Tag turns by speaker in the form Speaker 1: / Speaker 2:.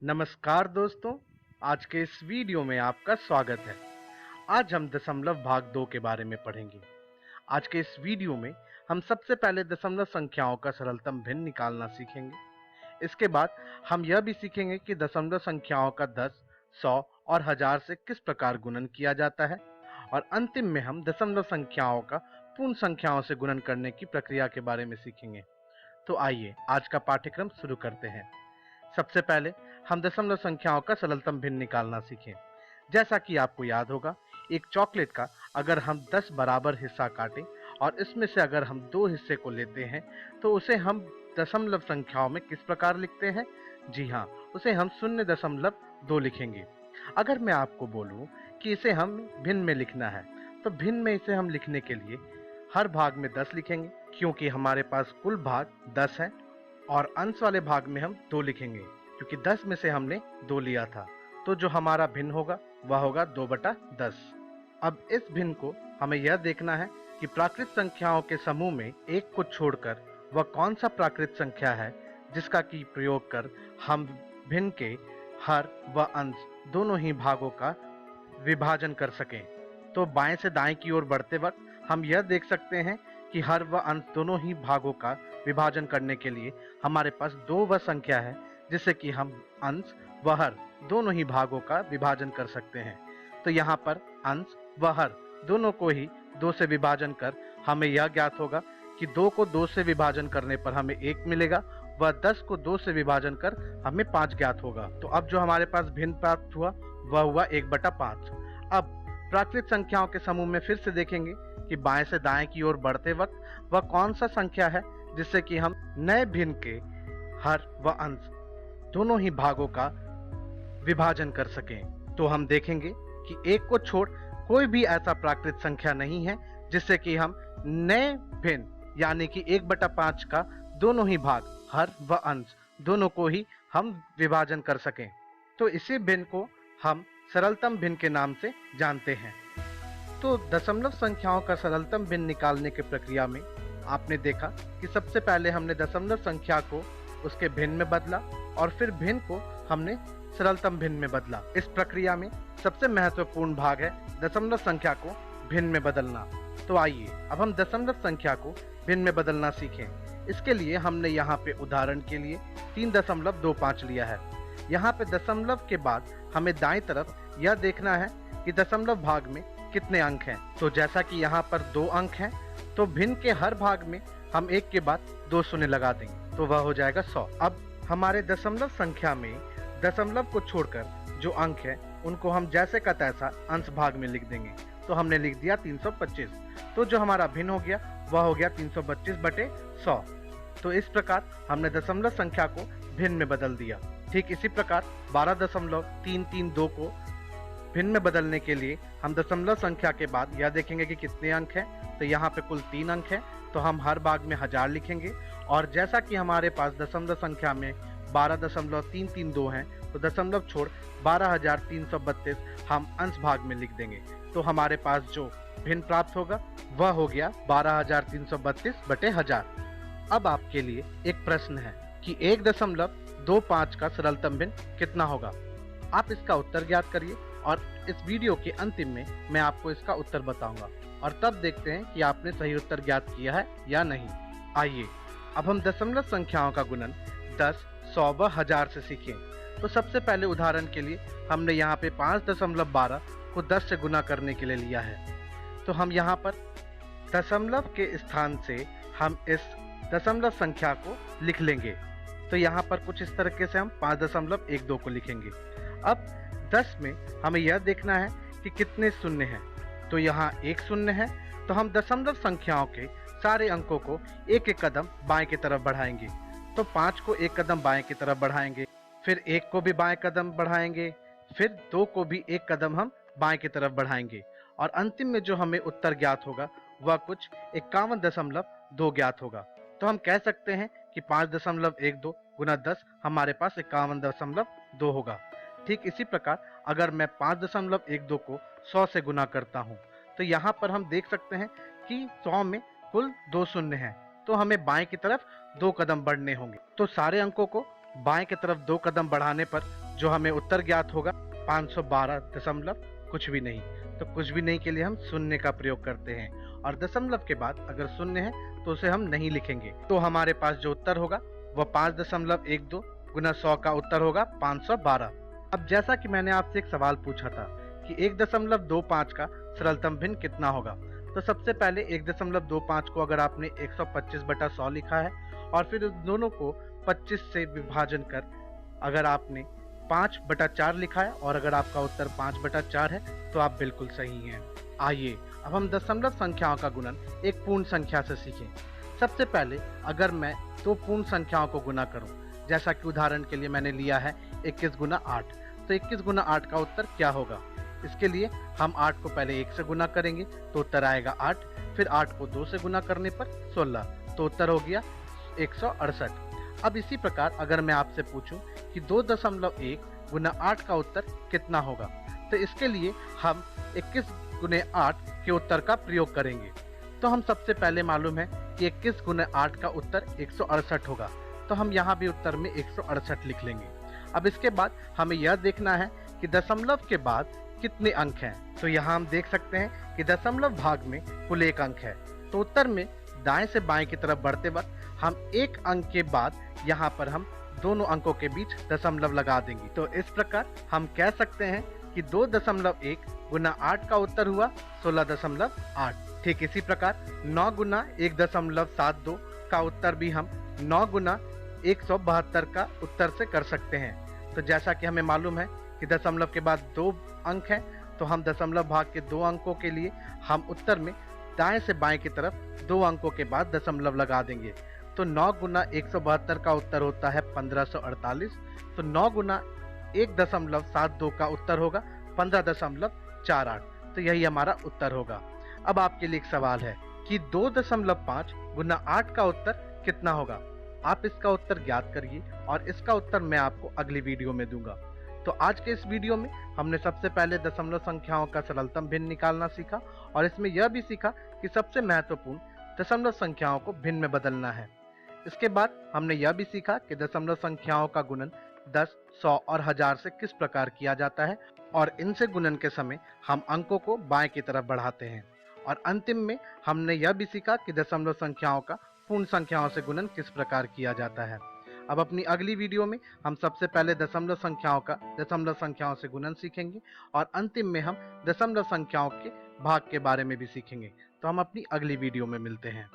Speaker 1: नमस्कार दोस्तों, आज के इस वीडियो में आपका स्वागत है। आज हम दशमलव भाग 2 के बारे में पढ़ेंगे। आज के इस वीडियो में हम सबसे पहले दशमलव संख्याओं का सरलतम भिन्न निकालना सीखेंगे। इसके बाद हम यह भी सीखेंगे कि दशमलव संख्याओं का 10, 100 और 1000 से किस प्रकार गुणन किया जाता है और अंतिम में हम दशमलव संख्याओं का पूर्ण संख्याओं से गुणन करने की प्रक्रिया के बारे में सीखेंगे। तो आइए आज का पाठ्यक्रम शुरू करते हैं। सबसे पहले हम दशमलव संख्याओं का सरलतम भिन्न निकालना सीखें। जैसा कि आपको याद होगा, एक चॉकलेट का अगर हम 10 बराबर हिस्सा काटें और इसमें से अगर हम 2 हिस्से को लेते हैं तो उसे हम दशमलव संख्याओं में किस प्रकार लिखते हैं? जी हाँ, उसे हम 0.2 लिखेंगे। अगर मैं आपको बोलूं कि इसे हम भिन्न में लिखना है तो भिन्न में इसे हम लिखने के लिए हर भाग में 10 लिखेंगे, क्योंकि हमारे पास कुल भाग 10 है, और अंश वाले भाग में हम 2 लिखेंगे क्योंकि 10 में से हमने 2 लिया था। तो जो हमारा भिन्न होगा वह होगा 2/10। अब इस भिन्न को हमें यह देखना है कि प्राकृत संख्याओं के समूह में एक को छोड़कर वह कौन सा प्राकृत संख्या है जिसका की प्रयोग कर हम भिन्न के हर व अंश दोनों ही भागों का विभाजन कर सकें। तो बाएं से दाएं की ओर बढ़ते वक्त हम यह देख सकते हैं कि हर व अंश दोनों ही भागों का विभाजन करने के लिए हमारे पास 2 वह संख्या है जिससे कि हम अंश व हर दोनों ही भागों का विभाजन कर सकते हैं। तो यहाँ पर अंश व हर दोनों को ही 2 से विभाजन कर हमें यह ज्ञात होगा कि 2 को 2 से विभाजन करने पर हमें 1 मिलेगा, वह 10 को 2 से विभाजन कर हमें 5 ज्ञात होगा। तो अब जो हमारे पास भिन्न प्राप्त हुआ वह हुआ 1/5। अब प्राकृत संख्याओं के समूह में फिर से देखेंगे कि बाएं से दाएं की ओर बढ़ते वक्त वह कौन सा संख्या है जिससे कि हम नए भिन्न के हर व अंश दोनों ही भागों का विभाजन कर सकें। तो हम देखेंगे कि 1 को छोड़ कोई भी ऐसा प्राकृत संख्या नहीं है जिससे कि हम नए भिन्न यानी कि 1/5 का दोनों ही भाग हर व अंश दोनों को ही हम विभाजन कर सकें। तो इसी भिन्न को हम सरलतम भिन्न के नाम से जानते हैं। तो दशमलव संख्याओं का सरलतम भिन्न निकालने की प्रक्रिया में आपने देखा कि सबसे पहले हमने दशमलव संख्या को उसके भिन्न में बदला और फिर भिन्न को हमने सरलतम भिन्न में बदला। इस प्रक्रिया में सबसे महत्वपूर्ण भाग है दशमलव संख्या को भिन्न में बदलना। तो आइए अब हम दशमलव संख्या को भिन्न में बदलना सीखें। इसके लिए हमने यहाँ पे उदाहरण के लिए 3.25 लिया है। यहाँ पे दशमलव के बाद हमें दाईं तरफ यह देखना है कि दशमलव भाग में कितने अंक हैं। तो जैसा कि यहाँ पर 2 अंक हैं, तो भिन्न के हर भाग में हम 1 के बाद 2 शून्य लगा देंगे, तो वह हो जाएगा 100। अब हमारे दशमलव संख्या में दशमलव को छोड़कर जो अंक है उनको हम जैसे का तैसा अंश भाग में लिख देंगे। तो हमने लिख दिया 325। तो जो हमारा भिन्न हो गया वह हो गया 325/100। तो इस प्रकार हमने दशमलव संख्या को भिन्न में बदल दिया। ठीक इसी प्रकार 12.332 को भिन्न में बदलने के लिए हम दशमलव संख्या के बाद यह देखेंगे कि कितने अंक हैं। तो यहाँ पे कुल 3 अंक हैं, तो हम हर भाग में 1000 लिखेंगे। और जैसा कि हमारे पास दशमलव संख्या में 12.332 हैं, तो दशमलव छोड़ 12,332 हम अंश भाग में लिख देंगे। तो हमारे पास जो भिन्न प्राप्त होगा वह हो गया 12,332/1000। अब आपके लिए एक प्रश्न है कि 1.25 का सरलतम भिन्न कितना होगा। आप इसका उत्तर ज्ञात करिए और इस वीडियो के अंतिम में मैं आपको इसका उत्तर बताऊंगा और तब देखते हैं कि आपने सही उत्तर ज्ञात किया है या नहीं। आइए अब हम दशमलव संख्याओं का गुणन 10, 100 व 1000 से सीखें। तो सबसे पहले उदाहरण के लिए हमने यहाँ पे 5.12 को 10 से गुना करने के लिए लिया है। तो हम यहाँ पर दशमलव के स्थान से हम इस दशमलव संख्या को लिख लेंगे। तो यहाँ पर कुछ इस तरीके से हम 5.12 को लिखेंगे। अब 10 में हमें यह देखना है कि कितने शून्य हैं। तो यहाँ 1 शून्य है, तो हम दशमलव संख्याओं के सारे अंकों को एक एक कदम बाएं की तरफ बढ़ाएंगे। तो 5 को एक कदम बाएं की तरफ बढ़ाएंगे, फिर 1 को भी बाएं कदम बढ़ाएंगे, फिर 2 को भी एक कदम हम बाएं की तरफ बढ़ाएंगे और अंतिम में जो हमें उत्तर ज्ञात होगा वह कुछ 51.2 ज्ञात होगा। तो हम कह सकते हैं कि 5.12 गुना 10 हमारे पास 51.2 होगा। ठीक इसी प्रकार अगर मैं 5.12 को 100 से गुना करता हूँ, तो यहाँ पर हम देख सकते हैं कि 100 में कुल 2 शून्य हैं, तो हमें बाएं की तरफ 2 कदम बढ़ने होंगे। तो सारे अंकों को बाएं की तरफ 2 कदम बढ़ाने पर जो हमें उत्तर ज्ञात होगा 512 दशमलव कुछ भी नहीं। तो कुछ भी नहीं के लिए हम शून्य का प्रयोग करते हैं, और दशमलव के बाद अगर शून्य है तो उसे हम नहीं लिखेंगे। तो हमारे पास जो उत्तर होगा वह 5.12 गुना 100 का उत्तर होगा 512। अब जैसा कि मैंने आपसे एक सवाल पूछा था कि 1.25 का सरलतम भिन्न कितना होगा, तो सबसे पहले 1.25 को अगर आपने 125/100 लिखा है और फिर उस दोनों को 25 से विभाजन कर अगर आपने 5/4 लिखा है और अगर आपका उत्तर 5/4 है तो आप बिल्कुल सही हैं। आइए अब हम दशमलव संख्याओं का गुणन एक पूर्ण संख्या से सीखें। सबसे पहले अगर मैं दो पूर्ण संख्याओं को गुना करूं, जैसा कि उदाहरण के लिए मैंने लिया है 21 गुना 8, तो 21 गुना 8 का उत्तर क्या होगा? इसके लिए हम 8 को पहले 1 से गुना करेंगे तो उत्तर आएगा 8, फिर 8 को 2 से गुना करने पर 16, तो उत्तर हो गया 168। अब इसी प्रकार अगर मैं आपसे पूछूं कि 2.1 गुना 8 का उत्तर कितना होगा, तो इसके लिए हम 21 गुने 8 के उत्तर का प्रयोग करेंगे। तो हम सबसे पहले मालूम है कि 21 गुना 8 का उत्तर 168 होगा, तो हम यहाँ भी उत्तर में 168 लिख लेंगे। अब इसके बाद हमें यह देखना है कि दशमलव के बाद कितने अंक हैं। तो यहाँ हम देख सकते हैं कि दशमलव भाग में कुल 1 अंक है, तो उत्तर में दाएं से बाएं की तरफ बढ़ते वक्त हम 1 अंक के बाद यहाँ पर हम दोनों अंकों के बीच दशमलव लगा देंगे। तो इस प्रकार हम कह सकते हैं कि 2.1 गुना 8 का उत्तर हुआ 16.8। ठीक इसी प्रकार 9 गुना 1.72 का उत्तर भी हम 9 गुना 172 का उत्तर से कर सकते हैं। तो जैसा कि हमें मालूम है कि दशमलव के बाद 2 अंक हैं, तो हम दशमलव भाग के 2 अंकों के लिए हम उत्तर में दाएं से बाएं की तरफ 2 अंकों के बाद दशमलव लगा देंगे। तो 9 गुना 172 का उत्तर होता है 1548। तो 9 गुना 1.72 का उत्तर होगा 15.48। तो यही हमारा उत्तर होगा। अब आपके लिए एक सवाल है कि 2.5 गुना 8 का उत्तर कितना होगा। आप इसका उत्तर ज्ञात करिए और इसका उत्तर मैं आपको अगली वीडियो में दूंगा। तो आज के इस वीडियो में हमने सबसे पहले दशमलव संख्याओं का सरलतम भिन्न निकालना सीखा, और इसमें यह भी सीखा कि सबसे महत्वपूर्ण दशमलव संख्याओं को भिन्न में बदलना है। इसके बाद हमने यह भी सीखा कि दशमलव संख्याओं का गुणन 10, 100 और 1000 से किस प्रकार किया जाता है, और इनसे गुणन के समय हम अंकों को बाएं की तरफ बढ़ाते हैं। और अंतिम में हमने यह भी सीखा कि दशमलव संख्याओं का पूर्ण संख्याओं से गुणन किस प्रकार किया जाता है। अब अपनी अगली वीडियो में हम सबसे पहले दशमलव संख्याओं का दशमलव संख्याओं से गुणन सीखेंगे, और अंतिम में हम दशमलव संख्याओं के भाग के बारे में भी सीखेंगे। तो हम अपनी अगली वीडियो में मिलते हैं।